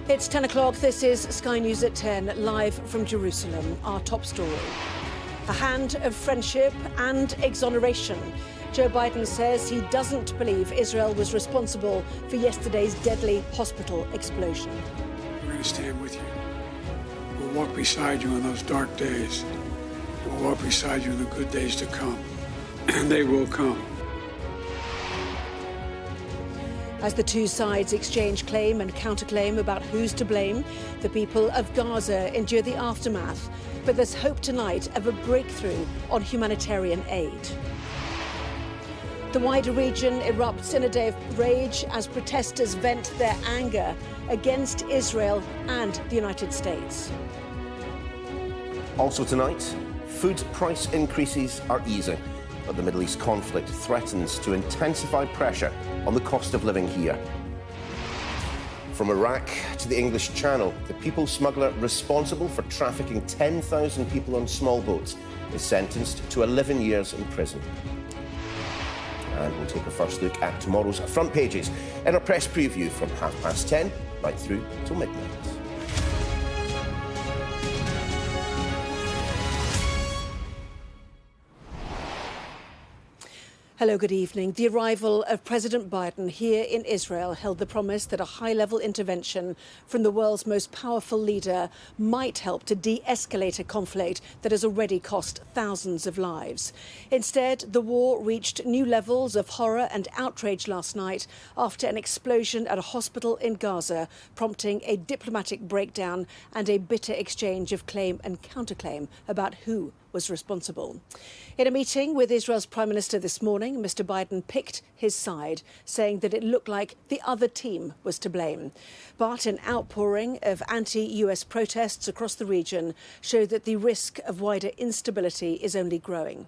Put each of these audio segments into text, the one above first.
It's 10 o'clock. This is Sky News at 10, live from Jerusalem. Our top story. A hand of friendship and exoneration. Joe Biden says he doesn't believe Israel was responsible for yesterday's deadly hospital explosion. We're going to stand with you. We'll walk beside you in those dark days. We'll walk beside you in the good days to come. And they will come. As the two sides exchange claim and counterclaim about who's to blame, the people of Gaza endure the aftermath. But there's hope tonight of a breakthrough on humanitarian aid. The wider region erupts in a day of rage as protesters vent their anger against Israel and the United States. Also tonight, food price increases are easing, but the Middle East conflict threatens to intensify pressure on the cost of living here. From Iraq to the English Channel, the people smuggler responsible for trafficking 10,000 people on small boats is sentenced to 11 years in prison. And we'll take a first look at tomorrow's front pages in our press preview from 10:30 right through till midnight. Hello, good evening. The arrival of President Biden here in Israel held the promise that a high-level intervention from the world's most powerful leader might help to de-escalate a conflict that has already cost thousands of lives. Instead, the war reached new levels of horror and outrage last night after an explosion at a hospital in Gaza, prompting a diplomatic breakdown and a bitter exchange of claim and counterclaim about who was responsible. In a meeting with Israel's Prime Minister this morning, Mr. Biden picked his side, saying that it looked like the other team was to blame. But an outpouring of anti-US protests across the region show that the risk of wider instability is only growing.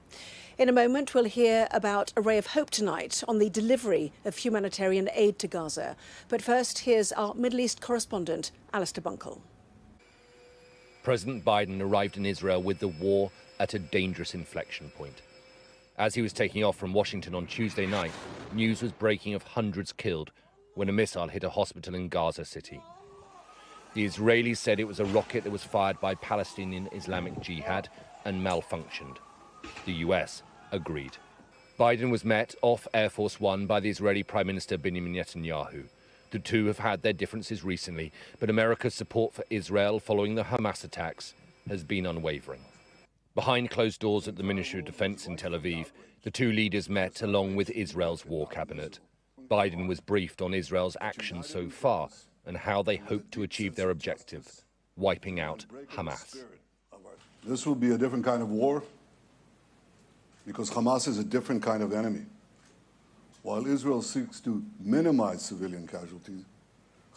In a moment, we'll hear about a ray of hope tonight on the delivery of humanitarian aid to Gaza. But first, here's our Middle East correspondent, Alistair Bunkle. President Biden arrived in Israel with the war at a dangerous inflection point. As he was taking off from Washington on Tuesday night, news was breaking of hundreds killed when a missile hit a hospital in Gaza City. The Israelis said it was a rocket that was fired by Palestinian Islamic Jihad and malfunctioned. The US agreed. Biden was met off Air Force One by the Israeli Prime Minister Benjamin Netanyahu. The two have had their differences recently, but America's support for Israel following the Hamas attacks has been unwavering. Behind closed doors at the Ministry of Defense in Tel Aviv, the two leaders met along with Israel's war cabinet. Biden was briefed on Israel's actions so far and how they hope to achieve their objective, wiping out Hamas. This will be a different kind of war because Hamas is a different kind of enemy. While Israel seeks to minimize civilian casualties,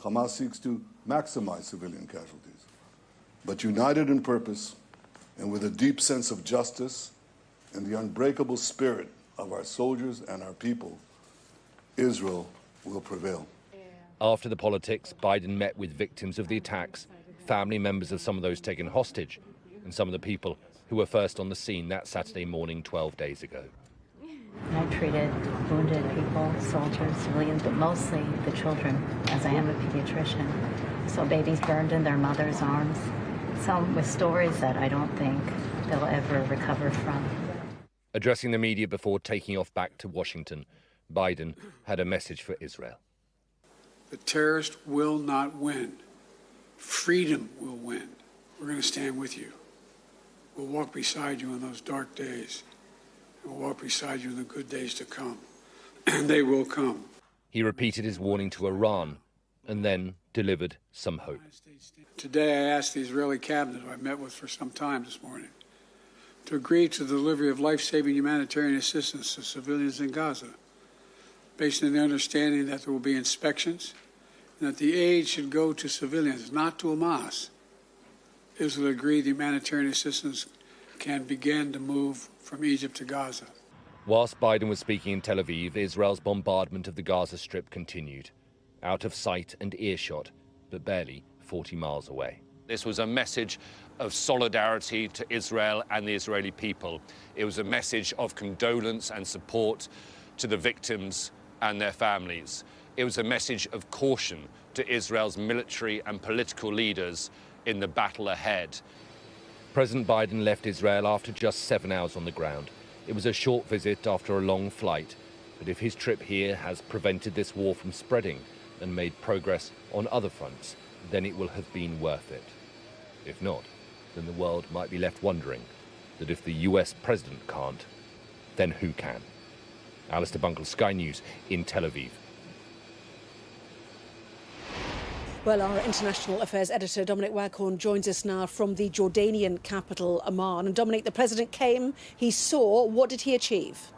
Hamas seeks to maximize civilian casualties. But united in purpose and with a deep sense of justice and the unbreakable spirit of our soldiers and our people, Israel will prevail. After the politics, Biden met with victims of the attacks, family members of some of those taken hostage, and some of the people who were first on the scene that Saturday morning 12 days ago. I treated wounded people, soldiers, civilians, but mostly the children, as I am a pediatrician. So babies burned in their mother's arms, some with stories that I don't think they'll ever recover from. Addressing the media before taking off back to Washington, Biden had a message for Israel. The terrorists will not win. Freedom will win. We're going to stand with you. We'll walk beside you in those dark days. We'll walk beside you in the good days to come. And they will come. He repeated his warning to Iran and then delivered some hope. Today I asked the Israeli cabinet, who I met with for some time this morning, to agree to the delivery of life-saving humanitarian assistance to civilians in Gaza, based on the understanding that there will be inspections and that the aid should go to civilians, not to Hamas. Israel agreed the humanitarian assistance can begin to move from Egypt to Gaza. Whilst Biden was speaking in Tel Aviv, Israel's bombardment of the Gaza Strip continued, out of sight and earshot, but barely 40 miles away. This was a message of solidarity to Israel and the Israeli people. It was a message of condolence and support to the victims and their families. It was a message of caution to Israel's military and political leaders in the battle ahead. President Biden left Israel after just 7 hours on the ground. It was a short visit after a long flight, but if his trip here has prevented this war from spreading and made progress on other fronts, then it will have been worth it. If not, then the world might be left wondering that if the US president can't, then who can? Alistair Bunkle, Sky News in Tel Aviv. Well, our international affairs editor, Dominic Waghorn, joins us now from the Jordanian capital, Amman. And Dominic, the president came, he saw. What did he achieve?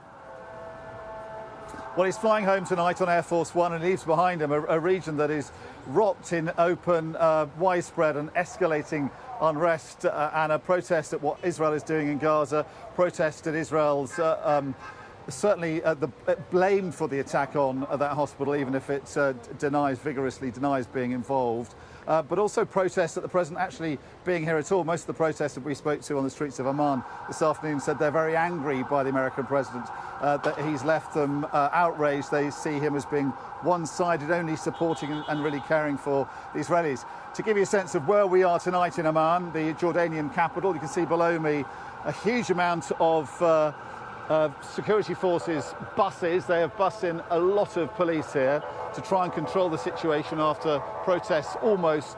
Well, he's flying home tonight on Air Force One and leaves behind him a region that is rocked in open, widespread and escalating unrest and a protest at what Israel is doing in Gaza, protest at Israel's certainly blamed for the attack on that hospital, even if it vigorously denies being involved. But also protests at the president actually being here at all. Most of the protesters that we spoke to on the streets of Amman this afternoon said they're very angry by the American president, that he's left them outraged. They see him as being one-sided, only supporting and really caring for the Israelis. To give you a sense of where we are tonight in Amman, the Jordanian capital, you can see below me a huge amount of security forces buses. They have bussed in a lot of police here to try and control the situation after protesters almost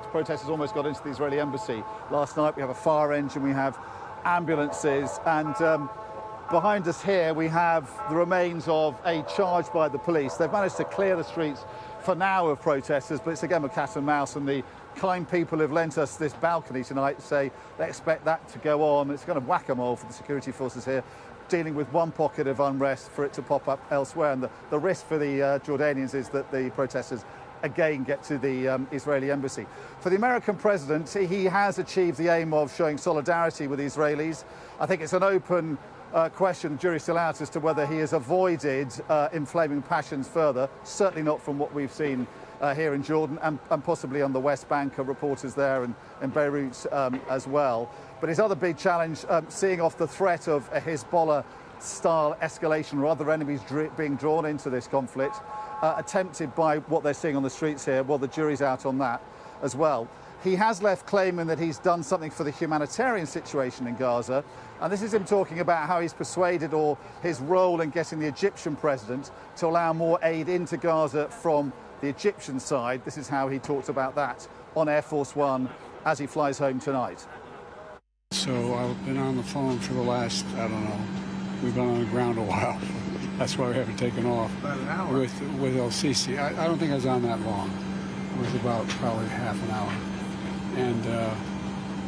got into the Israeli embassy last night. We have a fire engine, we have ambulances, and behind us here we have the remains of a charge by the police. They've managed to clear the streets for now of protesters, but it's a game of cat and mouse, and the kind people who've lent us this balcony tonight say they expect that to go on. It's kind of whack-a-mole for the security forces here, dealing with one pocket of unrest for it to pop up elsewhere. And the risk for the Jordanians is that the protesters again get to the Israeli embassy. For the American president, he has achieved the aim of showing solidarity with the Israelis. I think it's an open question, the jury's still out, as to whether he has avoided inflaming passions further. Certainly not from what we've seen here in Jordan and possibly on the West Bank, reporters there and in Beirut as well. But his other big challenge, seeing off the threat of a Hezbollah-style escalation or other enemies being drawn into this conflict, attempted by what they're seeing on the streets here. Well, the jury's out on that as well. He has left claiming that he's done something for the humanitarian situation in Gaza. And this is him talking about how he's persuaded, or his role in getting the Egyptian president to allow more aid into Gaza from the Egyptian side. This is how he talked about that on Air Force One as he flies home tonight. So I've been on the phone for the last, I don't know, we've been on the ground a while. That's why we haven't taken off. About an hour. With El-Sisi. I don't think I was on that long. It was about probably half an hour. And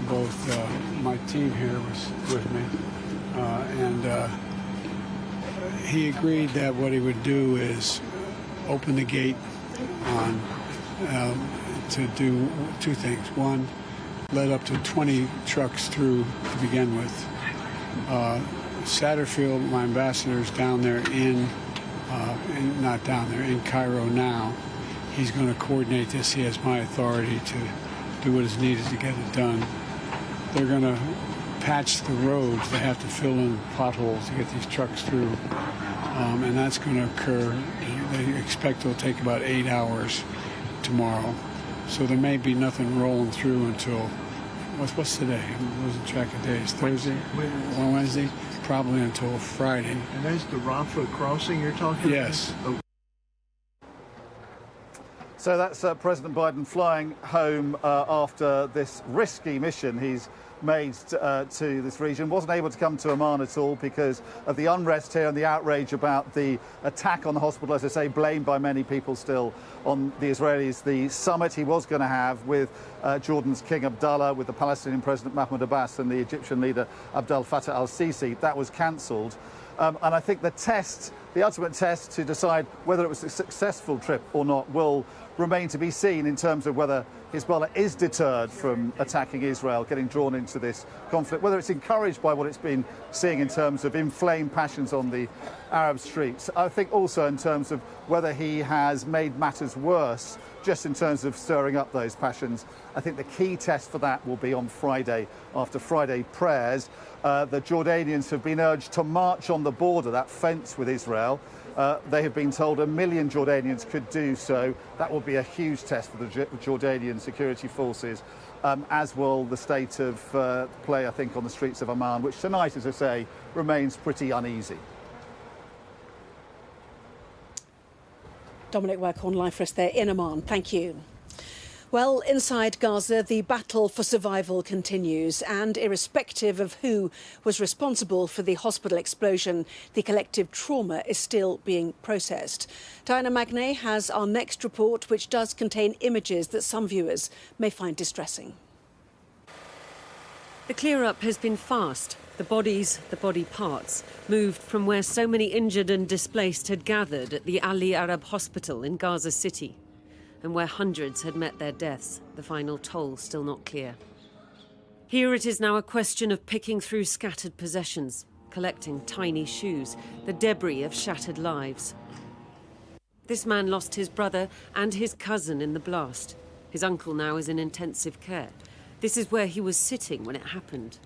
both my team here was with me. And he agreed that what he would do is open the gate on to do two things. One, let up to 20 trucks through to begin with. Satterfield, my ambassador, is down there in Cairo now. He's going to coordinate this. He has my authority to do what is needed to get it done. They're going to patch the roads. They have to fill in potholes to get these trucks through. And that's going to occur. They expect it'll take about 8 hours tomorrow. So there may be nothing rolling through until, what's today? I'm losing track of days. Thursday? Wednesday? Probably until Friday. And that's the Rafah crossing you're talking about? Yes. Oh. So that's President Biden flying home after this risky mission he's made to this region. Wasn't able to come to Amman at all because of the unrest here and the outrage about the attack on the hospital, as I say, blamed by many people still on the Israelis. The summit he was going to have with Jordan's King Abdullah, with the Palestinian President Mahmoud Abbas and the Egyptian leader Abdel Fattah El-Sisi, that was cancelled. And I think the ultimate test to decide whether it was a successful trip or not will remain to be seen in terms of whether Hezbollah is deterred from attacking Israel, getting drawn into this conflict, whether it's encouraged by what it's been seeing in terms of inflamed passions on the Arab streets. I think also in terms of whether he has made matters worse just in terms of stirring up those passions. I think the key test for that will be on Friday, after Friday prayers. The Jordanians have been urged to march on the border, that fence with Israel. Israel. They have been told 1 million Jordanians could do so. That will be a huge test for the Jordanian security forces, as will the state of play, I think, on the streets of Amman, which tonight, as I say, remains pretty uneasy. Dominic Waghorn live for us there in Amman. Thank you. Well, inside Gaza, the battle for survival continues, and irrespective of who was responsible for the hospital explosion, the collective trauma is still being processed. Diana Magnay has our next report, which does contain images that some viewers may find distressing. The clear-up has been fast. The bodies, the body parts, moved from where so many injured and displaced had gathered at the Ali Arab Hospital in Gaza City, and where hundreds had met their deaths, the final toll still not clear. Here it is now a question of picking through scattered possessions, collecting tiny shoes, the debris of shattered lives. This man lost his brother and his cousin in the blast. His uncle now is in intensive care. This is where he was sitting when it happened.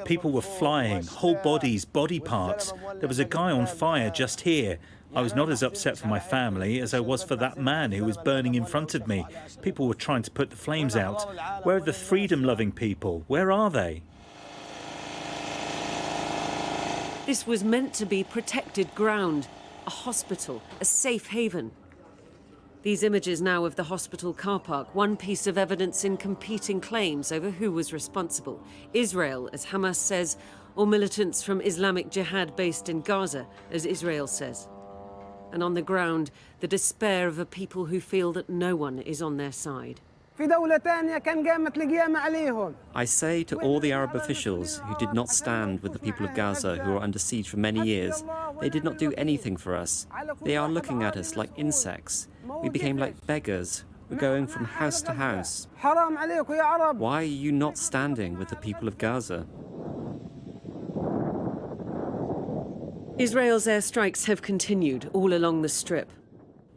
People were flying, whole bodies, body parts. There was a guy on fire just here. I was not as upset for my family as I was for that man who was burning in front of me. People were trying to put the flames out. Where are the freedom-loving people? Where are they? This was meant to be protected ground, a hospital, a safe haven. These images now of the hospital car park, one piece of evidence in competing claims over who was responsible. Israel, as Hamas says, or militants from Islamic Jihad based in Gaza, as Israel says. And on the ground, the despair of a people who feel that no one is on their side. I say to all the Arab officials who did not stand with the people of Gaza who are under siege for many years, they did not do anything for us. They are looking at us like insects. We became like beggars. We're going from house to house. Why are you not standing with the people of Gaza? Israel's airstrikes have continued all along the Strip.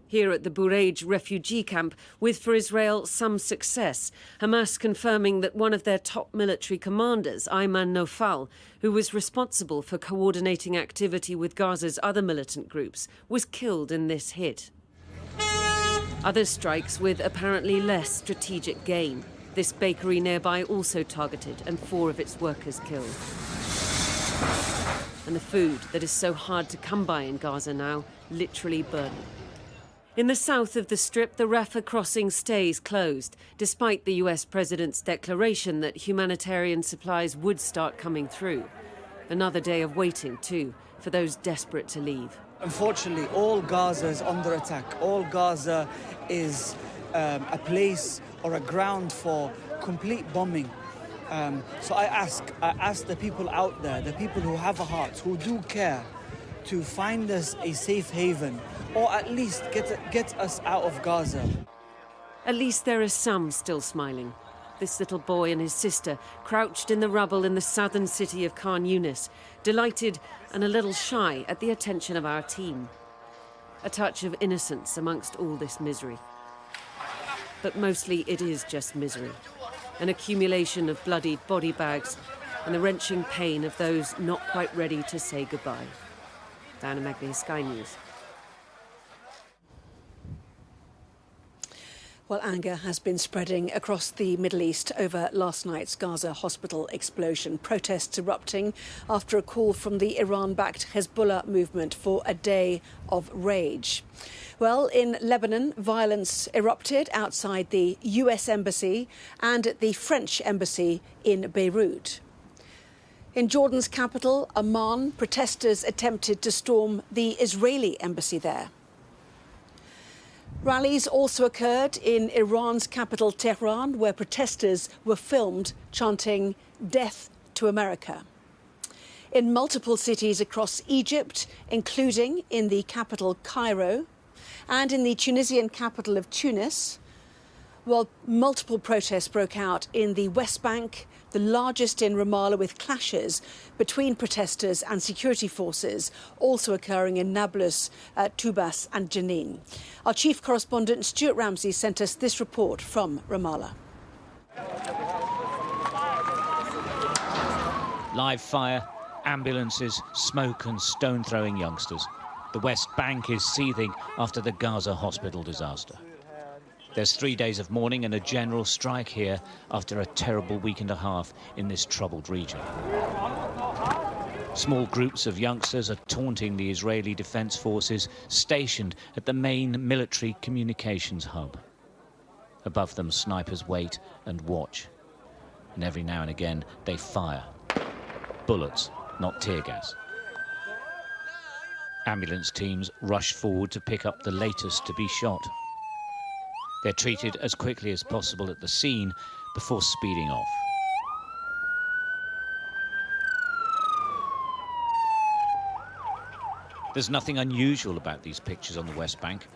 Here at the Bureij refugee camp, with, for Israel, some success, Hamas confirming that one of their top military commanders, Ayman Nofal, who was responsible for coordinating activity with Gaza's other militant groups, was killed in this hit. Other strikes with apparently less strategic gain. This bakery nearby also targeted and 4 of its workers killed. And the food that is so hard to come by in Gaza now, literally burning. In the south of the Strip, the Rafah crossing stays closed, despite the US president's declaration that humanitarian supplies would start coming through. Another day of waiting, too, for those desperate to leave. Unfortunately, all Gaza is under attack. All Gaza is a place or a ground for complete bombing. So I ask the people out there, the people who have a heart, who do care, to find us a safe haven, or at least get us out of Gaza. At least there are some still smiling. This little boy and his sister, crouched in the rubble in the southern city of Khan Yunis, delighted and a little shy at the attention of our team. A touch of innocence amongst all this misery. But mostly it is just misery. An accumulation of bloodied body bags and the wrenching pain of those not quite ready to say goodbye. Diana Magnay, Sky News. Well, anger has been spreading across the Middle East over last night's Gaza hospital explosion. Protests erupting after a call from the Iran-backed Hezbollah movement for a day of rage. Well, in Lebanon, violence erupted outside the US Embassy and at the French Embassy in Beirut. In Jordan's capital, Amman, protesters attempted to storm the Israeli embassy there. Rallies also occurred in Iran's capital, Tehran, where protesters were filmed chanting "Death to America." In multiple cities across Egypt, including in the capital, Cairo, and in the Tunisian capital of Tunis, while multiple protests broke out in the West Bank, the largest in Ramallah, with clashes between protesters and security forces, also occurring in Nablus, Tubas and Jenin. Our chief correspondent, Stuart Ramsey, sent us this report from Ramallah. Live fire Ambulances, smoke and stone-throwing youngsters. The West Bank is seething after the Gaza hospital disaster. There's 3 days of mourning and a general strike here after a terrible week and a half in this troubled region. Small groups of youngsters are taunting the Israeli Defense Forces stationed at the main military communications hub. Above them, snipers wait and watch. And every now and again, they fire. Bullets, not tear gas. Ambulance teams rush forward to pick up the latest to be shot. They're treated as quickly as possible at the scene before speeding off. There's nothing unusual about these pictures on the West Bank,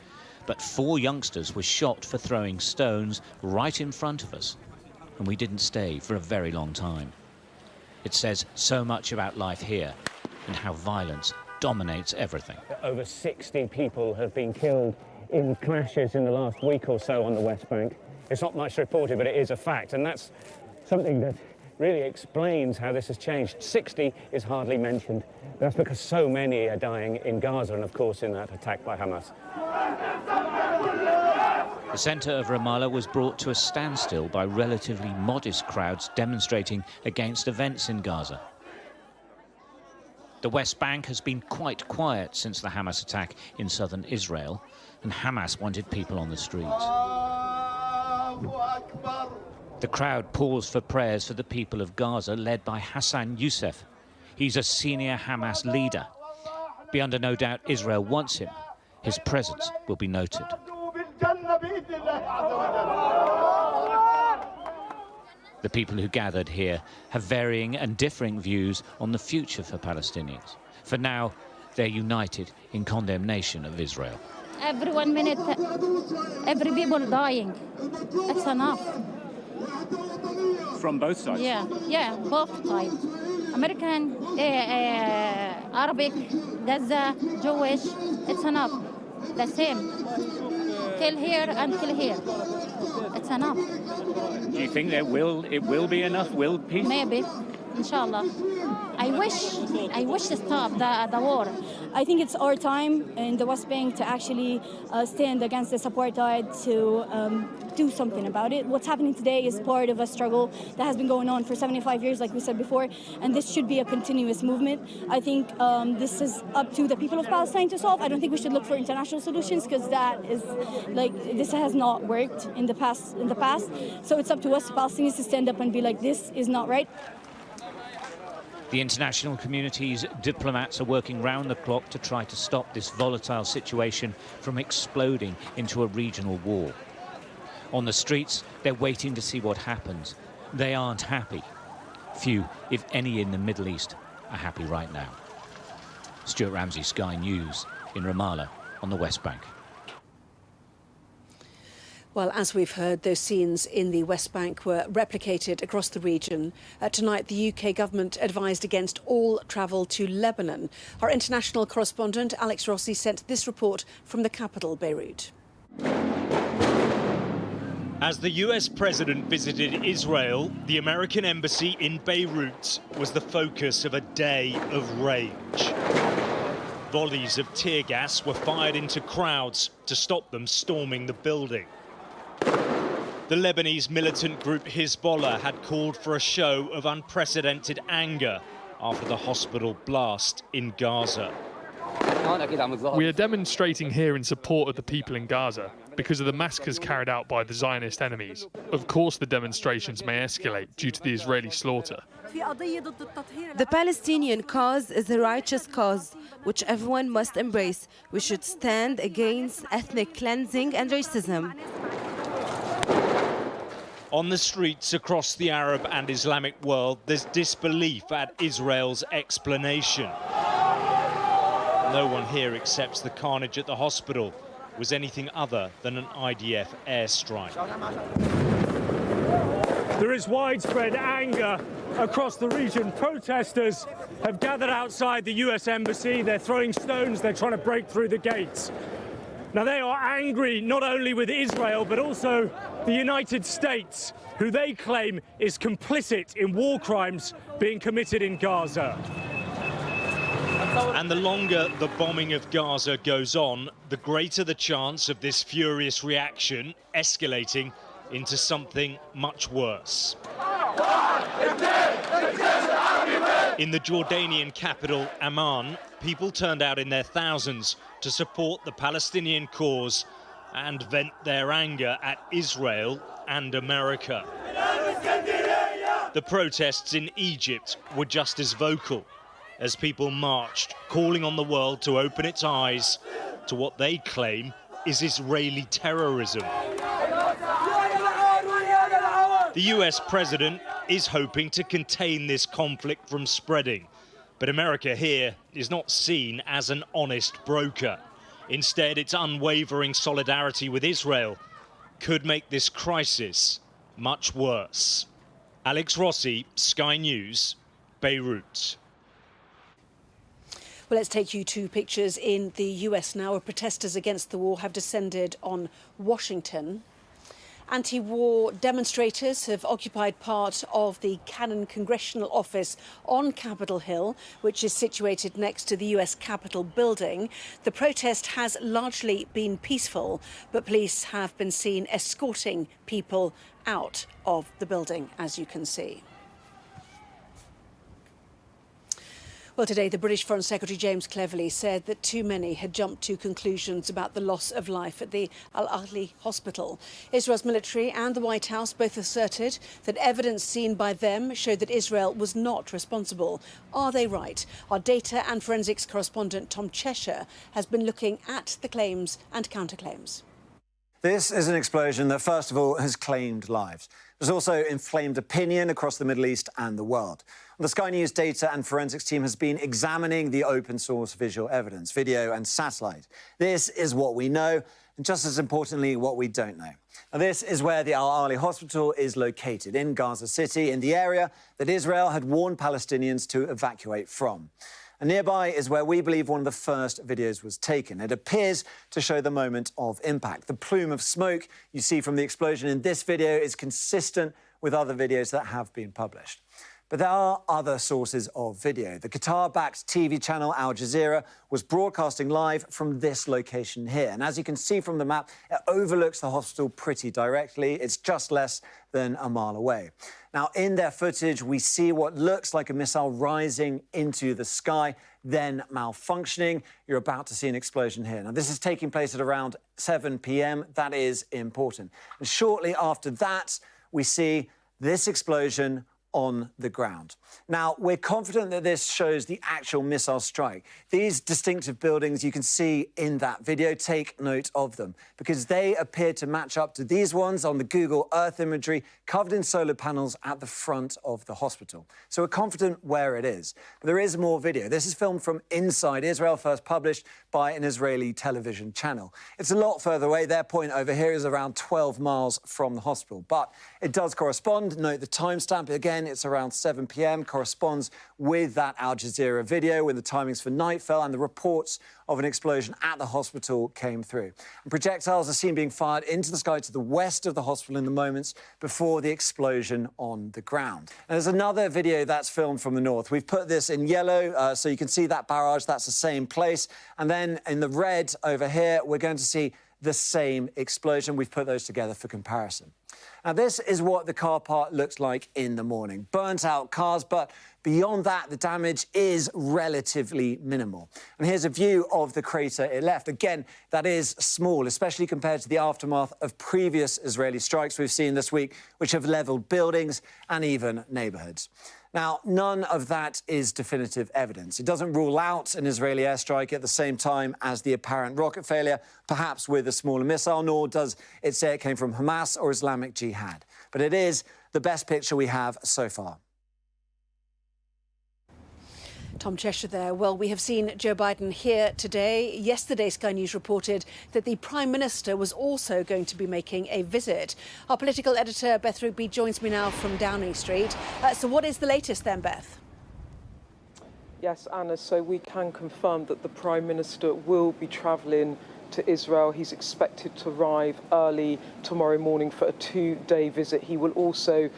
but 4 youngsters were shot for throwing stones right in front of us, and we didn't stay for a very long time. It says so much about life here and how violence dominates everything. Over 60 people have been killed in clashes in the last week or so on the West Bank. It's not much reported, but it is a fact, and that's something that really explains how this has changed. 60 is hardly mentioned. That's because so many are dying in Gaza and, of course, in that attack by Hamas. The centre of Ramallah was brought to a standstill by relatively modest crowds demonstrating against events in Gaza. The West Bank has been quite quiet since the Hamas attack in southern Israel, and Hamas wanted people on the streets. The crowd paused for prayers for the people of Gaza, led by Hassan Youssef. He's a senior Hamas leader. Be under no doubt Israel wants him. His presence will be noted. The people who gathered here have varying and differing views on the future for Palestinians. For now, they're united in condemnation of Israel. Every 1 minute, every people dying. That's enough. From both sides? Yeah, both sides. American, Arabic, Gaza, Jewish, it's enough. The same. Kill here and kill here. It's enough. Do you think it will be enough? Will peace? Maybe, inshallah. I wish to stop the war. I think it's our time in the West Bank to actually stand against this apartheid, to do something about it. What's happening today is part of a struggle that has been going on for 75 years, like we said before, and this should be a continuous movement. I think this is up to the people of Palestine to solve. I don't think we should look for international solutions, because that is, like, this has not worked in the past. So it's up to us Palestinians to stand up and be like, this is not right. The international community's diplomats are working round the clock to try to stop this volatile situation from exploding into a regional war. On the streets, they're waiting to see what happens. They aren't happy. Few, if any, in the Middle East are happy right now. Stuart Ramsey, Sky News, in Ramallah, on the West Bank. Well, as we've heard, those scenes in the West Bank were replicated across the region. Tonight, the UK government advised against all travel to Lebanon. Our international correspondent, Alex Rossi, sent this report from the capital, Beirut. As the US president visited Israel, the American embassy in Beirut was the focus of a day of rage. Volleys of tear gas were fired into crowds to stop them storming the building. The Lebanese militant group Hezbollah had called for a show of unprecedented anger after the hospital blast in Gaza. We are demonstrating here in support of the people in Gaza because of the massacres carried out by the Zionist enemies. Of course, the demonstrations may escalate due to the Israeli slaughter. The Palestinian cause is a righteous cause, which everyone must embrace. We should stand against ethnic cleansing and racism. On the streets across the Arab and Islamic world, there's disbelief at Israel's explanation. No one here accepts the carnage at the hospital was anything other than an IDF airstrike. There is widespread anger across the region. Protesters have gathered outside the US embassy. They're throwing stones. They're trying to break through the gates. Now, they are angry not only with Israel, but also the United States, who they claim is complicit in war crimes being committed in Gaza. And the longer the bombing of Gaza goes on, the greater the chance of this furious reaction escalating into something much worse. In the Jordanian capital, Amman, people turned out in their thousands to support the Palestinian cause and vent their anger at Israel and America. The protests in Egypt were just as vocal as people marched, calling on the world to open its eyes to what they claim is Israeli terrorism. The US president is hoping to contain this conflict from spreading, but America here is not seen as an honest broker. Instead, its unwavering solidarity with Israel could make this crisis much worse. Alex Rossi, Sky News, Beirut. Well, let's take you to pictures in the US now, where protesters against the war have descended on Washington. Anti-war demonstrators have occupied part of the Cannon Congressional Office on Capitol Hill, which is situated next to the US Capitol building. The protest has largely been peaceful, but police have been seen escorting people out of the building, as you can see. Well, today, the British Foreign Secretary James Cleverly said that too many had jumped to conclusions about the loss of life at the Al-Ahli hospital. Israel's military and the White House both asserted that evidence seen by them showed that Israel was not responsible. Are they right? Our data and forensics correspondent Tom Cheshire has been looking at the claims and counterclaims. This is an explosion that, first of all, has claimed lives. There's also inflamed opinion across the Middle East and the world. The Sky News data and forensics team has been examining the open-source visual evidence, video and satellite. This is what we know, and just as importantly, what we don't know. Now, this is where the Al-Ahli hospital is located, in Gaza City, in the area that Israel had warned Palestinians to evacuate from. And nearby is where we believe one of the first videos was taken. It appears to show the moment of impact. The plume of smoke you see from the explosion in this video is consistent with other videos that have been published. But there are other sources of video. The Qatar-backed TV channel Al Jazeera was broadcasting live from this location here. And as you can see from the map, it overlooks the hospital pretty directly. It's just less than a mile away. Now, in their footage, we see what looks like a missile rising into the sky, then malfunctioning. You're about to see an explosion here. Now, this is taking place at around 7 p.m. That is important. And shortly after that, we see this explosion on the ground. Now, we're confident that this shows the actual missile strike. These distinctive buildings you can see in that video, take note of them, because they appear to match up to these ones on the Google Earth imagery covered in solar panels at the front of the hospital. So we're confident where it is. But there is more video. This is filmed from inside Israel, first published by an Israeli television channel. It's a lot further away. Their point over here is around 12 miles from the hospital, but it does correspond. Note the timestamp. Again, it's around 7 p.m, corresponds with that Al Jazeera video when the timings for night fell and the reports of an explosion at the hospital came through. And projectiles are seen being fired into the sky to the west of the hospital in the moments before the explosion on the ground. And there's another video that's filmed from the north. We've put this in yellow, so you can see that barrage. That's the same place. And then in the red over here, we're going to see the same explosion. We've put those together for comparison. Now, this is what the car park looks like in the morning. Burnt out cars, but beyond that, the damage is relatively minimal. And here's a view of the crater it left. Again, that is small, especially compared to the aftermath of previous Israeli strikes we've seen this week, which have leveled buildings and even neighborhoods. Now, none of that is definitive evidence. It doesn't rule out an Israeli airstrike at the same time as the apparent rocket failure, perhaps with a smaller missile, nor does it say it came from Hamas or Islamic Jihad. But it is the best picture we have so far. Tom Cheshire there. Well, we have seen Joe Biden here today. Yesterday, Sky News reported that the Prime Minister was also going to be making a visit. Our political editor, Beth Rugby, joins me now from Downing Street. So what is the latest then, Beth? Yes, Anna, so we can confirm that the Prime Minister will be travelling to Israel. He's expected to arrive early tomorrow morning for a 2-day visit. He will also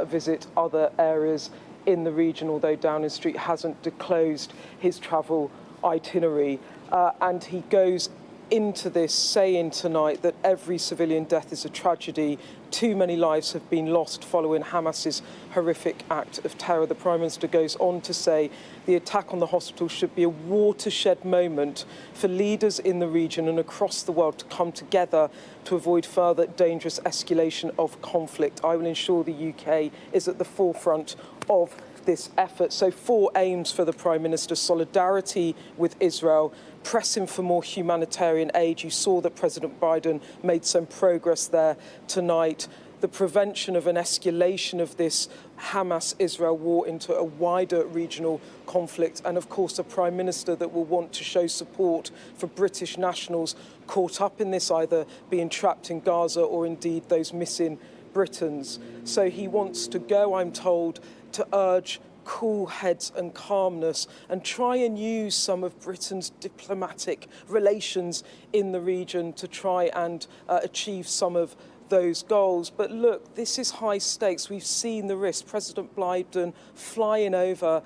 visit other areas in the region, although Downing Street hasn't disclosed his travel itinerary. And he goes into this saying tonight that every civilian death is a tragedy. Too many lives have been lost following Hamas's horrific act of terror. The Prime Minister goes on to say the attack on the hospital should be a watershed moment for leaders in the region and across the world to come together to avoid further dangerous escalation of conflict. I will ensure the UK is at the forefront of this effort. So 4 aims for the Prime Minister: solidarity with Israel, pressing for more humanitarian aid. You saw that President Biden made some progress there tonight. The prevention of an escalation of this Hamas-Israel war into a wider regional conflict, and of course a Prime Minister that will want to show support for British nationals caught up in this, either being trapped in Gaza or indeed those missing Britons. So he wants to go, I'm told, to urge cool heads and calmness and try and use some of Britain's diplomatic relations in the region to try and achieve some of those goals. But look, this is high stakes. We've seen the risk. President Biden flying over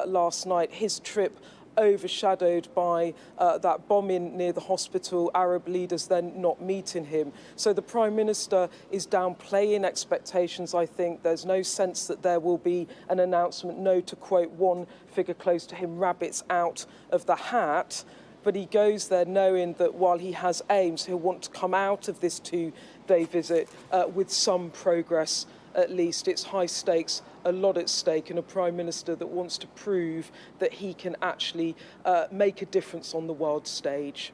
last night, his trip overshadowed by that bombing near the hospital, Arab leaders then not meeting him. So the Prime Minister is downplaying expectations, I think. There's no sense that there will be an announcement, no, to quote one figure close to him, rabbits out of the hat. But he goes there knowing that while he has aims, he'll want to come out of this 2-day visit with some progress at least. It's high stakes, a lot at stake, and a Prime Minister that wants to prove that he can actually make a difference on the world stage.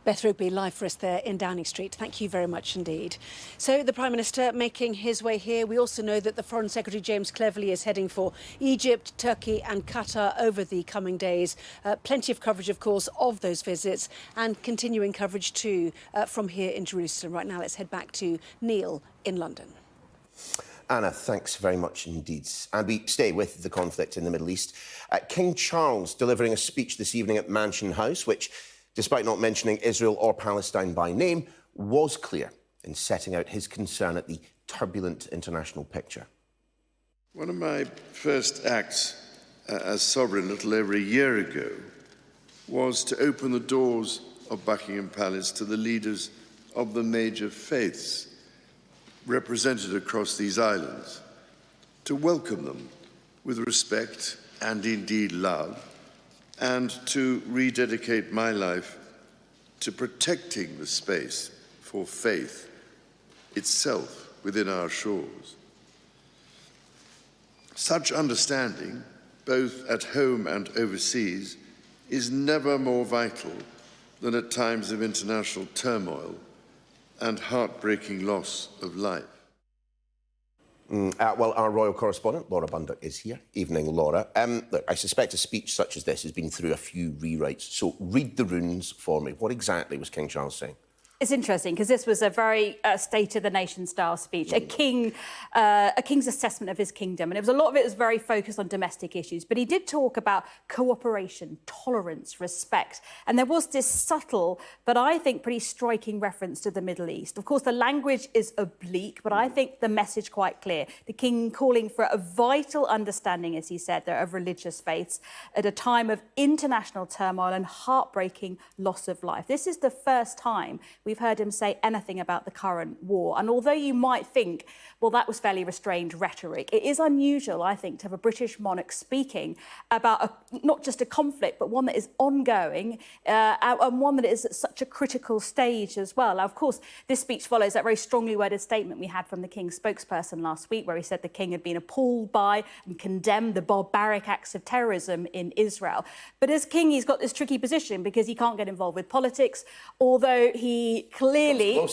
Beth Rugby, live for us there in Downing Street. Thank you very much indeed. So the Prime Minister making his way here. We also know that the Foreign Secretary James Cleverly is heading for Egypt, Turkey and Qatar over the coming days. Plenty of coverage, of course, of those visits, and continuing coverage too from here in Jerusalem. Right now, let's head back to Neil in London. Anna, thanks very much indeed. And we stay with the conflict in the Middle East. King Charles delivering a speech this evening at Mansion House, which, despite not mentioning Israel or Palestine by name, was clear in setting out his concern at the turbulent international picture. One of my first acts as sovereign a little over a year ago was to open the doors of Buckingham Palace to the leaders of the major faiths represented across these islands, to welcome them with respect and indeed love, and to rededicate my life to protecting the space for faith itself within our shores. Such understanding, both at home and overseas, is never more vital than at times of international turmoil and heartbreaking loss of life. Well, our royal correspondent, Laura Bundock, is here. Evening, Laura. Look, I suspect a speech such as this has been through a few rewrites, so read the runes for me. What exactly was King Charles saying? It's interesting because this was a very state-of-the-nation style speech, a king's assessment of his kingdom, and a lot of it was very focused on domestic issues. But he did talk about cooperation, tolerance, respect, and there was this subtle, but I think pretty striking reference to the Middle East. Of course, the language is oblique, but I think the message quite clear. The king calling for a vital understanding, as he said, of religious faiths at a time of international turmoil and heartbreaking loss of life. This is the first time we've heard him say anything about the current war. And although you might think, well, that was fairly restrained rhetoric, it is unusual, I think, to have a British monarch speaking about not just a conflict, but one that is ongoing and one that is at such a critical stage as well. Now, of course, this speech follows that very strongly worded statement we had from the King's spokesperson last week, where he said the King had been appalled by and condemned the barbaric acts of terrorism in Israel. But as King, he's got this tricky position because he can't get involved with politics, although he clearly,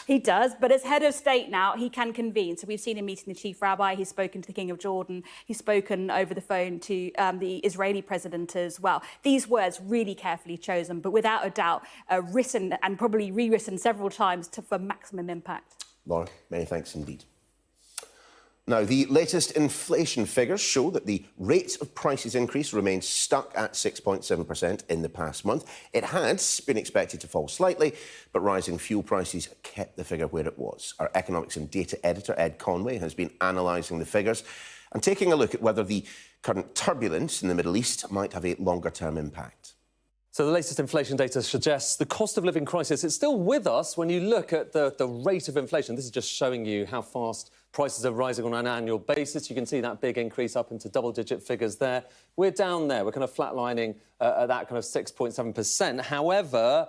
he does, but as head of state now, he can convene. So we've seen him meeting the chief rabbi, he's spoken to the King of Jordan, he's spoken over the phone to the Israeli president as well. These words really carefully chosen, but without a doubt, written and probably rewritten several times for maximum impact. Laura, many thanks indeed. Now, the latest inflation figures show that the rate of prices increase remains stuck at 6.7% in the past month. It had been expected to fall slightly, but rising fuel prices kept the figure where it was. Our economics and data editor, Ed Conway, has been analysing the figures and taking a look at whether the current turbulence in the Middle East might have a longer-term impact. So the latest inflation data suggests the cost of living crisis is still with us when you look at the rate of inflation. This is just showing you how fast prices are rising on an annual basis. You can see that big increase up into double-digit figures there. We're down there. We're kind of flatlining at that kind of 6.7%. However,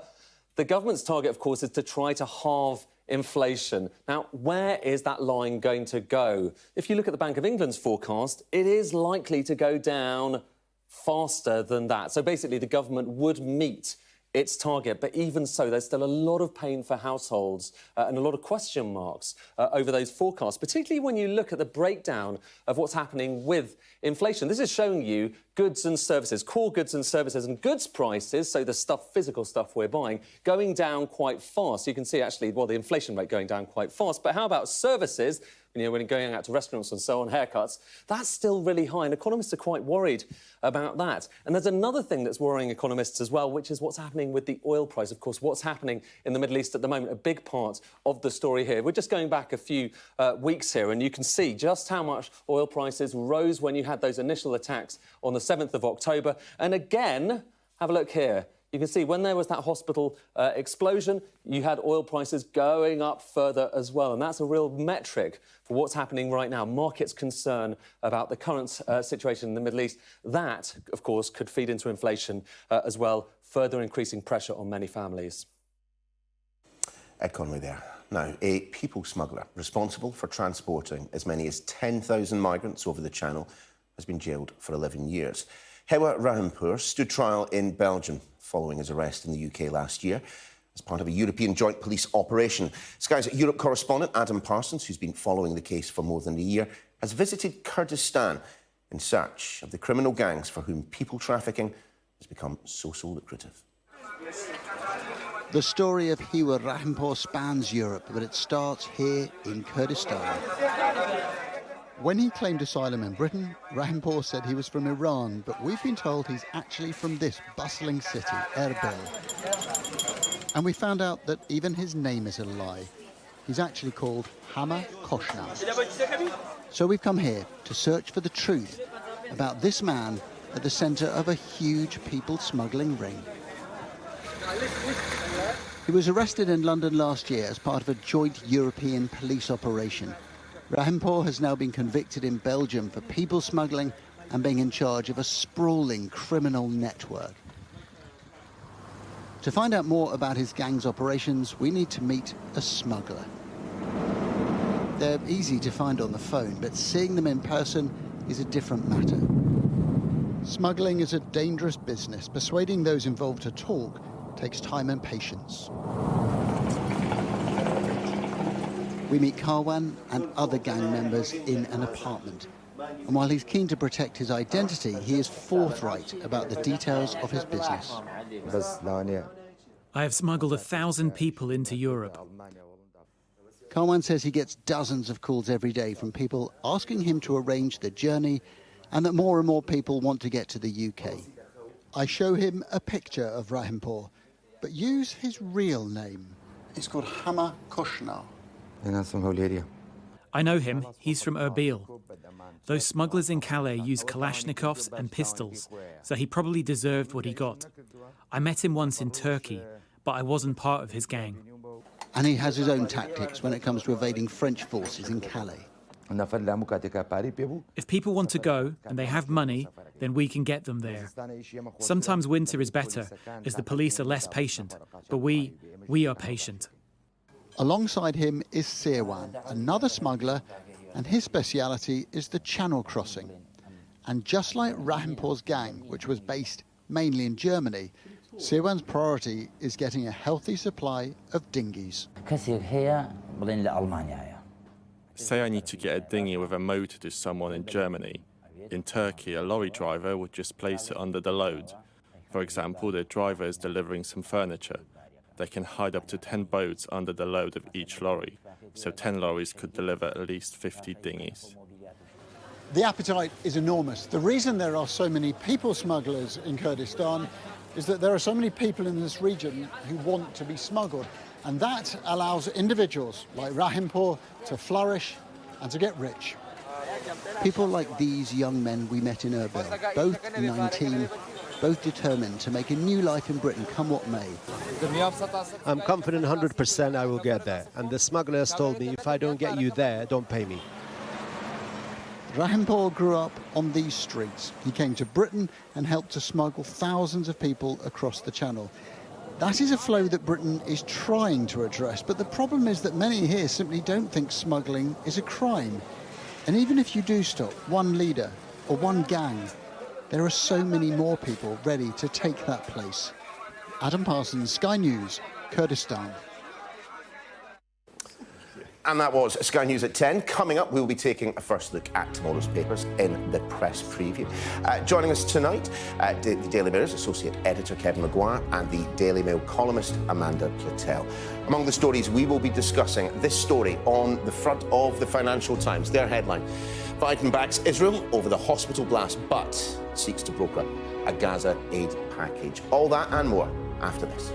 the government's target, of course, is to try to halve inflation. Now, where is that line going to go? If you look at the Bank of England's forecast, it is likely to go down faster than that. So basically, the government would meet its target. But even so, there's still a lot of pain for households and a lot of question marks over those forecasts, particularly when you look at the breakdown of what's happening with inflation. This is showing you goods and services, core goods and services and goods prices, so the stuff, physical stuff we're buying, going down quite fast. You can see, actually, well, the inflation rate going down quite fast. But how about services? You know, when you're going out to restaurants and so on, haircuts, that's still really high, and economists are quite worried about that. And there's another thing that's worrying economists as well, which is what's happening with the oil price. Of course, what's happening in the Middle East at the moment, a big part of the story here. We're just going back a few weeks here, and you can see just how much oil prices rose when you had those initial attacks on the 7th of October. And again, have a look here. You can see when there was that hospital explosion, you had oil prices going up further as well. And that's a real metric for what's happening right now. Markets' concern about the current situation in the Middle East. That, of course, could feed into inflation as well, further increasing pressure on many families. Ed Conway there. Now, a people smuggler responsible for transporting as many as 10,000 migrants over the Channel has been jailed for 11 years. Hewa Rahimpour stood trial in Belgium following his arrest in the UK last year as part of a European joint police operation. Sky's Europe correspondent Adam Parsons, who's been following the case for more than a year, has visited Kurdistan in search of the criminal gangs for whom people trafficking has become so lucrative. The story of Hewa Rahimpour spans Europe, but it starts here in Kurdistan. When he claimed asylum in Britain, Rahimpour said he was from Iran, but we've been told he's actually from this bustling city, Erbil. And we found out that even his name is a lie. He's actually called Hama Koshnar. So we've come here to search for the truth about this man at the centre of a huge people smuggling ring. He was arrested in London last year as part of a joint European police operation. Rahimpour has now been convicted in Belgium for people smuggling and being in charge of a sprawling criminal network. To find out more about his gang's operations, we need to meet a smuggler. They're easy to find on the phone, but seeing them in person is a different matter. Smuggling is a dangerous business. Persuading those involved to talk takes time and patience. We meet Karwan and other gang members in an apartment. And while he's keen to protect his identity, he is forthright about the details of his business. I have smuggled 1,000 people into Europe. Karwan says he gets dozens of calls every day from people asking him to arrange the journey and that more and more people want to get to the UK. I show him a picture of Rahimpour, but use his real name. It's called Hama Koshnar. I know him. He's from Erbil. Those smugglers in Calais use Kalashnikovs and pistols, so he probably deserved what he got. I met him once in Turkey, but I wasn't part of his gang. And he has his own tactics when it comes to evading French forces in Calais. If people want to go and they have money, then we can get them there. Sometimes winter is better, as the police are less patient, but we are patient. Alongside him is Sirwan, another smuggler, and his speciality is the Channel crossing. And just like Rahimpour's gang, which was based mainly in Germany, Sirwan's priority is getting a healthy supply of dinghies. Say I need to get a dinghy with a motor to someone in Germany. In Turkey, a lorry driver would just place it under the load. For example, the driver is delivering some furniture. They can hide up to 10 boats under the load of each lorry, so 10 lorries could deliver at least 50 dinghies. The appetite is enormous. The reason there are so many people smugglers in Kurdistan is that there are so many people in this region who want to be smuggled, and that allows individuals like Rahimpour to flourish and to get rich. People like these young men we met in Erbil, both 19, both determined to make a new life in Britain, come what may. I'm confident 100% I will get there. And the smugglers told me, if I don't get you there, don't pay me. Rahimpour grew up on these streets. He came to Britain and helped to smuggle thousands of people across the Channel. That is a flow that Britain is trying to address, but the problem is that many here simply don't think smuggling is a crime. And even if you do stop one leader or one gang, there are so many more people ready to take that place. Adam Parsons, Sky News, Kurdistan. And that was Sky News at 10. Coming up, we'll be taking a first look at tomorrow's papers in the press preview. Joining us tonight, the Daily Mirror's Associate Editor Kevin Maguire and the Daily Mail columnist Amanda Platel. Among the stories we will be discussing, this story on the front of the Financial Times. Their headline: Biden backs Israel over the hospital blast, but seeks to broker a Gaza aid package. All that and more after this.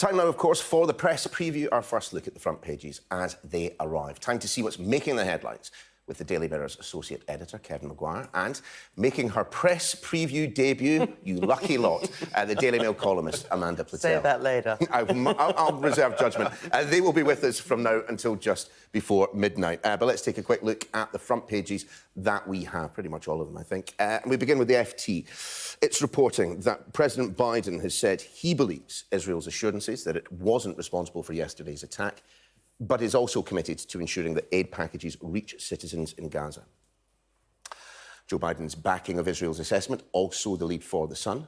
Time now, of course, for the press preview, our first look at the front pages as they arrive. Time to see what's making the headlines with the Daily Mirror's associate editor, Kevin Maguire, and making her press preview debut, you lucky lot, the Daily Mail columnist, Amanda Platel. Say that later. I'll reserve judgment. They will be with us from now until just before midnight. But let's take a quick look at the front pages that we have, pretty much all of them, I think. We begin with the FT. It's reporting that President Biden has said he believes Israel's assurances that it wasn't responsible for yesterday's attack, but is also committed to ensuring that aid packages reach citizens in Gaza. Joe Biden's backing of Israel's assessment, also the lead for The Sun.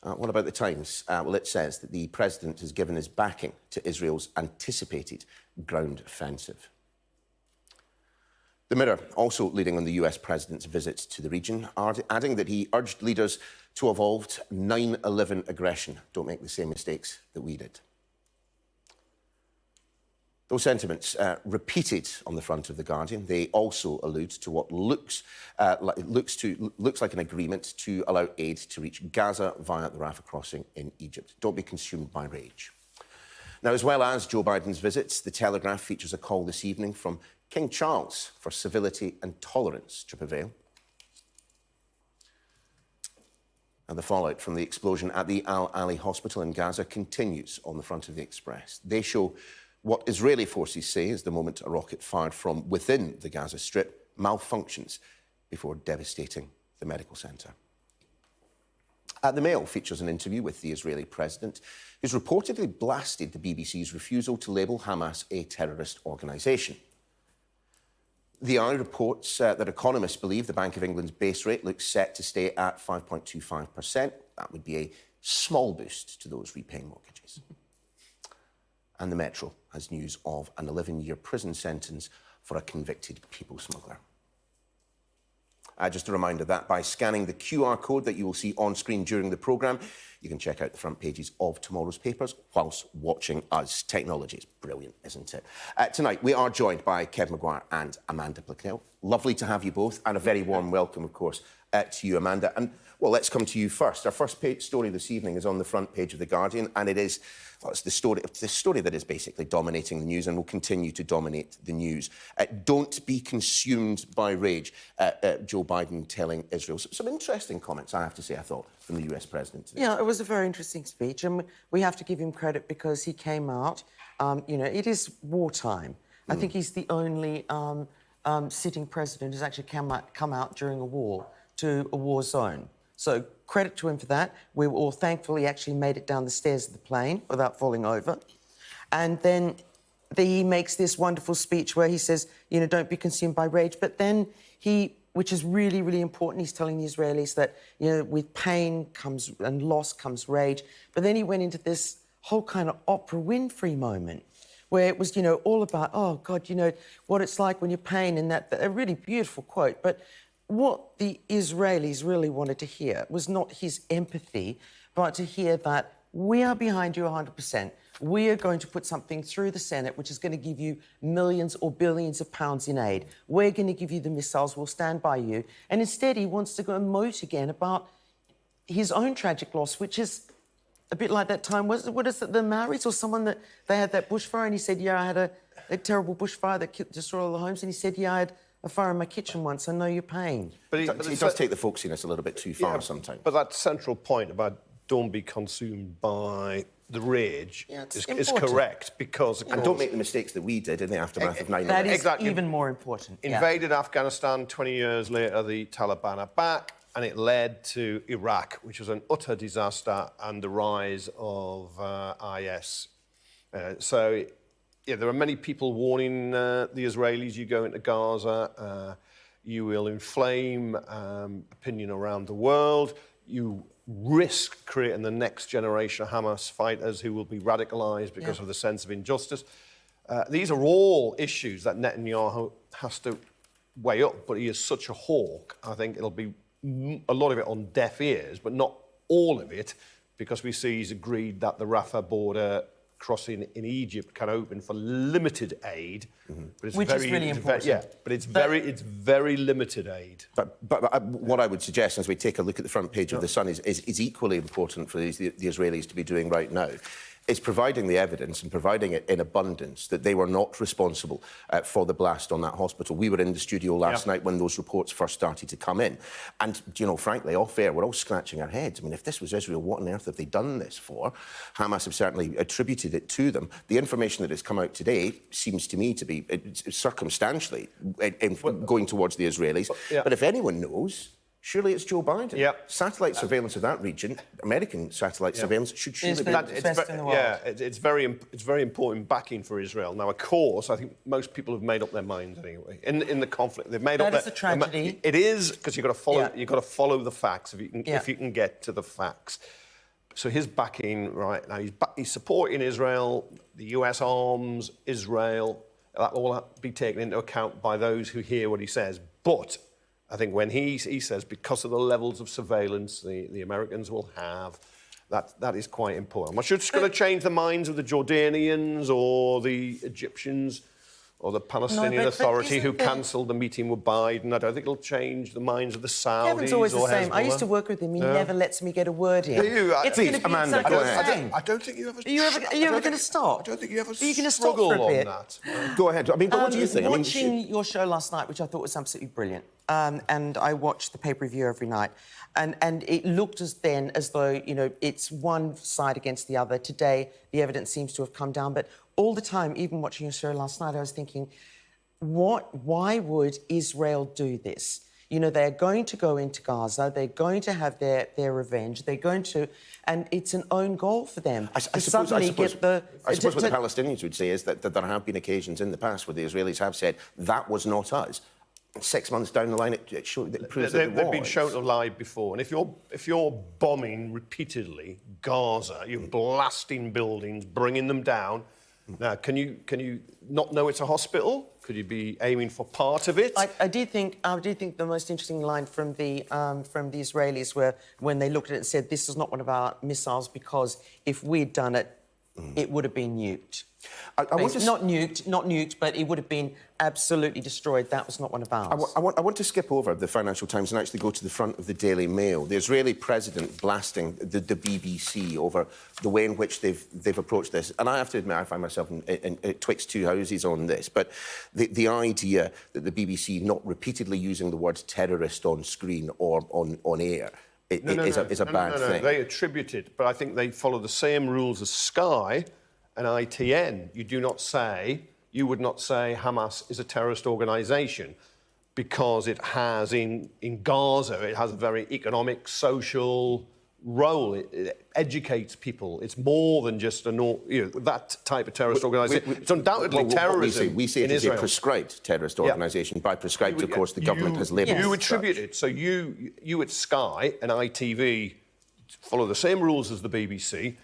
What about the Times? Well, it says that the president has given his backing to Israel's anticipated ground offensive. The Mirror also leading on the US president's visits to the region, adding that he urged leaders to avoid 9/11 aggression. Don't make the same mistakes that we did. Those sentiments repeated on the front of The Guardian. They also allude to what looks like an agreement to allow aid to reach Gaza via the Rafah crossing in Egypt. Don't be consumed by rage. Now, as well as Joe Biden's visits, The Telegraph features a call this evening from King Charles for civility and tolerance to prevail. And the fallout from the explosion at the Al-Ali hospital in Gaza continues on the front of the Express. They show what Israeli forces say is the moment a rocket fired from within the Gaza Strip malfunctions before devastating the medical centre. The Mail features an interview with the Israeli president, who's reportedly blasted the BBC's refusal to label Hamas a terrorist organisation. The Eye reports that economists believe the Bank of England's base rate looks set to stay at 5.25%. That would be a small boost to those repaying mortgages. And the Metro has news of an 11-year prison sentence for a convicted people smuggler. Just a reminder that by scanning the QR code that you will see on screen during the programme, you can check out the front pages of tomorrow's papers whilst watching us. Technology is brilliant, isn't it? Tonight, we are joined by Kev Maguire and Amanda Platel. Lovely to have you both, and a very warm welcome, of course, to you, Amanda. And, well, let's come to you first. Our first story this evening is on the front page of The Guardian, and it is... Well, it's the story that is basically dominating the news and will continue to dominate the news. Don't be consumed by rage, Joe Biden telling Israel. Some interesting comments, I have to say, I thought, from the US president today. Yeah, it was a very interesting speech, and we have to give him credit because he came out. You know, it is wartime. I think he's the only sitting president who's actually come out during a war to a war zone. So credit to him for that. We were all thankful he actually made it down the stairs of the plane without falling over. And then he makes this wonderful speech where he says, you know, don't be consumed by rage. But then he, which is really, really important, he's telling the Israelis that, you know, with pain comes and loss comes rage. But then he went into this whole kind of Oprah Winfrey moment where it was, you know, all about, oh, God, you know, what it's like when you're pain, and that a really beautiful quote. But what the Israelis really wanted to hear was not his empathy, but to hear that we are behind you 100%. We are going to put something through the Senate which is going to give you millions or billions of pounds in aid. We're going to give you the missiles. We'll stand by you. And instead, he wants to go emote again about his own tragic loss, which is a bit like that time. What is it, the Maoris or someone that they had that bushfire? And he said, yeah, I had a terrible bushfire that destroyed all the homes. And he said, yeah, I had a fire in my kitchen once. I know your pain. But he does take the folksiness a little bit too far sometimes. But that central point about don't be consumed by the rage is correct, because... And don't make the mistakes that we did in the aftermath of 9/11. That is even more important. Invaded Afghanistan, 20 years later, the Taliban are back, and it led to Iraq, which was an utter disaster, and the rise of IS. Yeah, there are many people warning the Israelis, you go into Gaza, you will inflame opinion around the world, you risk creating the next generation of Hamas fighters who will be radicalised because of the sense of injustice. These are all issues that Netanyahu has to weigh up, but he is such a hawk. I think it'll be a lot of it on deaf ears, but not all of it, because we see he's agreed that the Rafah border crossing in Egypt can open for limited aid, but it's Which is really important. But it's very limited aid. But what I would suggest, as we take a look at the front page of The Sun, is equally important for the Israelis to be doing right now, is providing the evidence and providing it in abundance that they were not responsible for the blast on that hospital. We were in the studio last night when those reports first started to come in. And, you know, frankly, off air, we're all scratching our heads. I mean, if this was Israel, what on earth have they done this for? Hamas have certainly attributed it to them. The information that has come out today seems to me to be circumstantially going towards the Israelis. But if anyone knows, surely it's Joe Biden. Satellite surveillance of that region, American satellite surveillance, should surely be best in the world. It's very important backing for Israel. Now, of course, I think most people have made up their minds anyway. In the conflict, they've made up their... That is a tragedy. It is, because you've got to follow. You've got to follow the facts if you can get to the facts. So his backing right now, he's supporting Israel, the US arms, Israel. That will all be taken into account by those who hear what he says. But I think when he says, because of the levels of surveillance the Americans will have, that is quite important. We're just going to change the minds of the Jordanians or the Egyptians or the Palestinian Authority who cancelled the meeting with Biden. I don't think it'll change the minds of the Saudis. Kevin's always the same. Hezbollah. I used to work with him. He never lets me get a word in. It's please, Amanda, go ahead. I don't think you ever... Are you ever going to stop? I don't think you ever Are you going to stop for a bit? Go ahead. I mean, but what do you think? Watching your show last night, which I thought was absolutely brilliant, and I watched the pay-per-view every night, and it looked as though, you know, it's one side against the other. Today, the evidence seems to have come down, but all the time, even watching your show last night, I was thinking, why would Israel do this? You know, they're going to go into Gaza, they're going to have their revenge, they're going to... And it's an own goal for them. I suppose what the Palestinians would say is that there have been occasions in the past where the Israelis have said, that was not us. 6 months down the line, it proves that it was. They've been shown to lie before. And if you're bombing repeatedly Gaza, you're blasting buildings, bringing them down... Now, can you not know it's a hospital? Could you be aiming for part of it? I did think the most interesting line from the Israelis were when they looked at it and said, "This is not one of our missiles because if we'd done it, it would have been nuked." Not nuked, but it would have been absolutely destroyed. That was not one of ours. I want to skip over the Financial Times and actually go to the front of the Daily Mail. The Israeli president blasting the BBC over the way in which they've approached this. And I have to admit, I find myself in twixt two houses on this. But the idea that the BBC not repeatedly using the word terrorist on screen or on air is a bad thing. They attribute it, but I think they follow the same rules as Sky and ITN. You would not say Hamas is a terrorist organisation because it has in Gaza, it has a very economic, social role. It educates people. It's more than just that type of terrorist organisation. It's undoubtedly terrorism. We say it is a prescribed terrorist organisation. By prescribed, of course, the government has labelled it. You attribute it. So you at Sky and ITV follow the same rules as the BBC.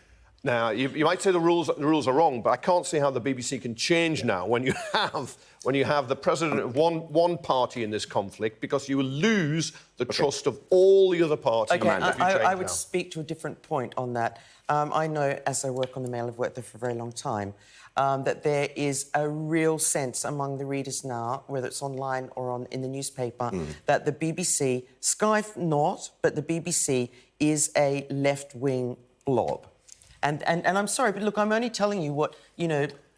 Now, you might say the rules are wrong, but I can't see how the BBC can change now when you have the president of one party in this conflict, because you will lose the trust of all the other parties. Okay, I would speak to a different point on that. I know, as I work on the Mail, I've worked there for a very long time, that there is a real sense among the readers now, whether it's online or in the newspaper, that the BBC, Sky not, but the BBC is a left-wing blob. And I'm sorry, but look, I'm only telling you what,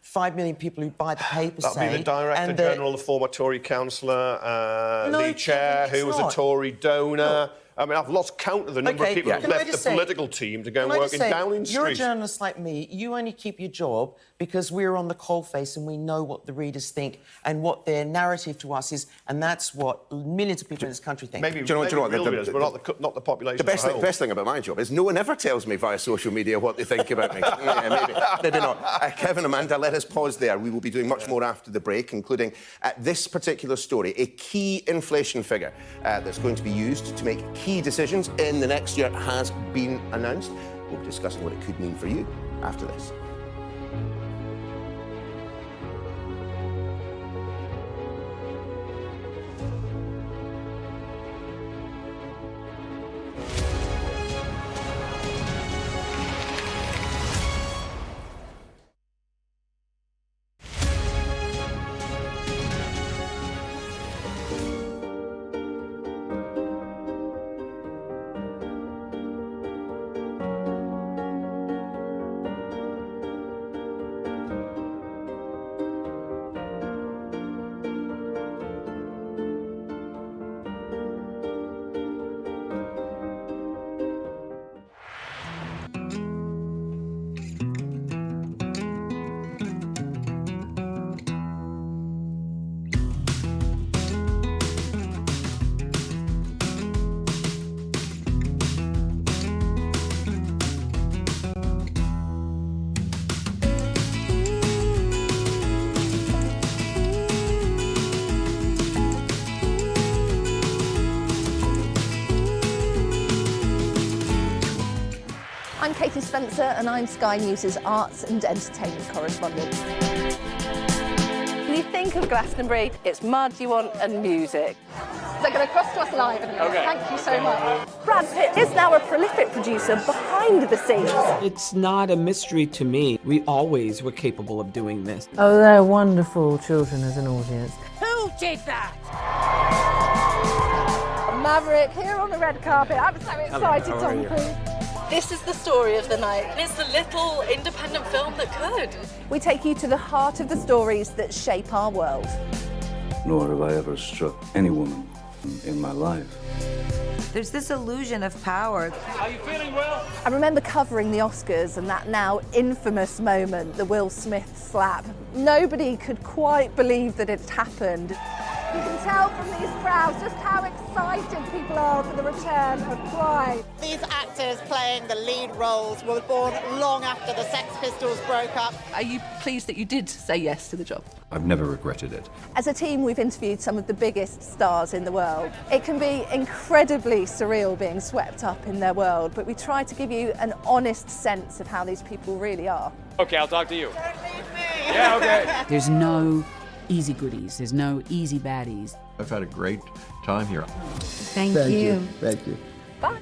5 million people who buy the paper say. That'll be the Director General, the former Tory councillor, Lee Chair, who was a Tory donor. I mean, I've lost count of the number of people who've left the political team to go and work in Downing Street. You're a journalist like me. You only keep your job because we're on the coalface and we know what the readers think and what their narrative to us is, and that's what millions of people in this country think. Maybe real readers, but not the population. The best thing about my job is no one ever tells me via social media what they think about me. Maybe not. Kevin, Amanda, let us pause there. We will be doing much more after the break, including this particular story, a key inflation figure that's going to be used to make key decisions in the next year has been announced. We'll be discussing what it could mean for you after this. I'm Katie Spencer and I'm Sky News' arts and entertainment correspondent. When you think of Glastonbury, it's mud you want and music. They're going to cross to us live in a minute. Okay. Thank you so much. Brad Pitt is now a prolific producer behind the scenes. It's not a mystery to me. We always were capable of doing this. Oh, they're wonderful children as an audience. Who did that? Maverick here on the red carpet. I'm so excited, Tom Cruise. This is the story of the night. It's the little independent film that could. We take you to the heart of the stories that shape our world. Nor have I ever struck any woman in my life. There's this illusion of power. Are you feeling well? I remember covering the Oscars and that now infamous moment, the Will Smith slap. Nobody could quite believe that it happened. You can tell from these crowds just how excited people are for the return of Pride. These actors playing the lead roles were born long after the Sex Pistols broke up. Are you pleased that you did say yes to the job? I've never regretted it. As a team, we've interviewed some of the biggest stars in the world. It can be incredibly surreal being swept up in their world, but we try to give you an honest sense of how these people really are. Okay, I'll talk to you. Don't leave me. Yeah, okay. There's no easy goodies. There's no easy baddies. I've had a great time here. Thank you. Thank you. Bye.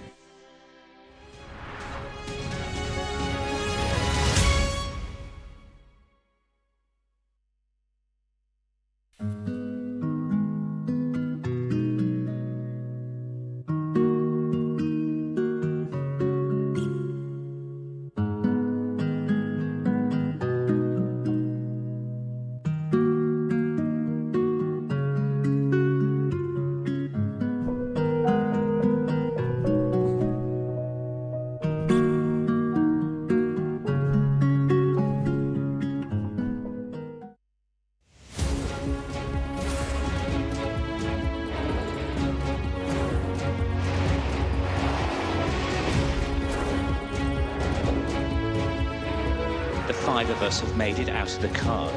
The 5 of us have made it out of the car.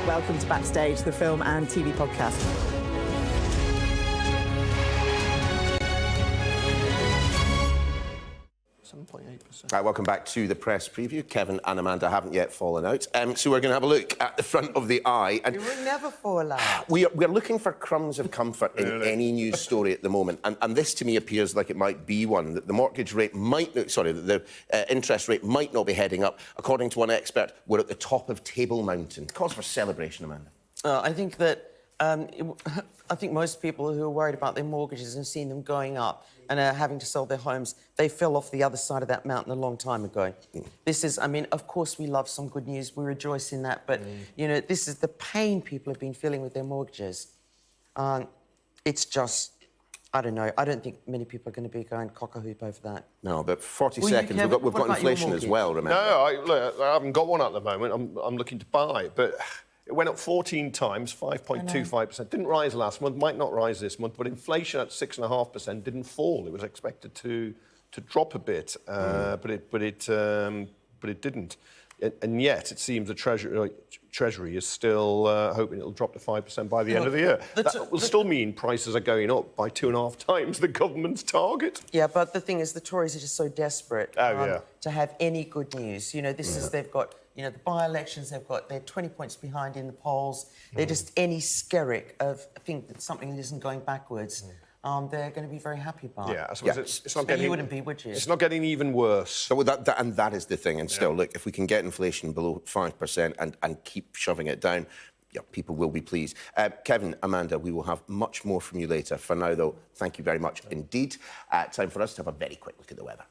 Welcome to Backstage, the film and TV podcast. Right, welcome back to the press preview. Kevin and Amanda haven't yet fallen out. So we're going to have a look at the front of the eye. And You will never fall out. we're looking for crumbs of comfort in any news story at the moment. And this, to me, appears like it might be one. That the mortgage rate might... the interest rate might not be heading up. According to one expert, we're at the top of Table Mountain. Cause for celebration, Amanda. I think that... I think most people who are worried about their mortgages and seeing them going up and having to sell their homes, they fell off the other side of that mountain a long time ago. This is, I mean, of course we love some good news, we rejoice in that, but, you know, this is the pain people have been feeling with their mortgages. It's just, I don't know, I don't think many people are going to be going cock-a-hoop over that. No, but 40 seconds, we've got inflation as well, remember? No, I haven't got one at the moment. I'm looking to buy, but... It went up 14 times, 5.25%. Didn't rise last month, might not rise this month, but inflation at 6.5% didn't fall. It was expected to drop a bit, but it didn't. And yet, it seems the Treasury is still hoping it'll drop to 5% by the end of the year. That will still mean prices are going up by 2.5 times the government's target. Yeah, but the thing is, the Tories are just so desperate to have any good news. You know, this is, they've got... You know, the by-elections, they're 20 points behind in the polls. They're just any skerrick of think that something isn't going backwards. They're going to be very happy about. Yeah, I suppose it's not getting... You wouldn't be, would you? It's not getting even worse. So and that is the thing. And still, look, if we can get inflation below 5% and keep shoving it down, yeah, people will be pleased. Kevin, Amanda, we will have much more from you later. For now, though, thank you very much indeed. Time for us to have a very quick look at the weather.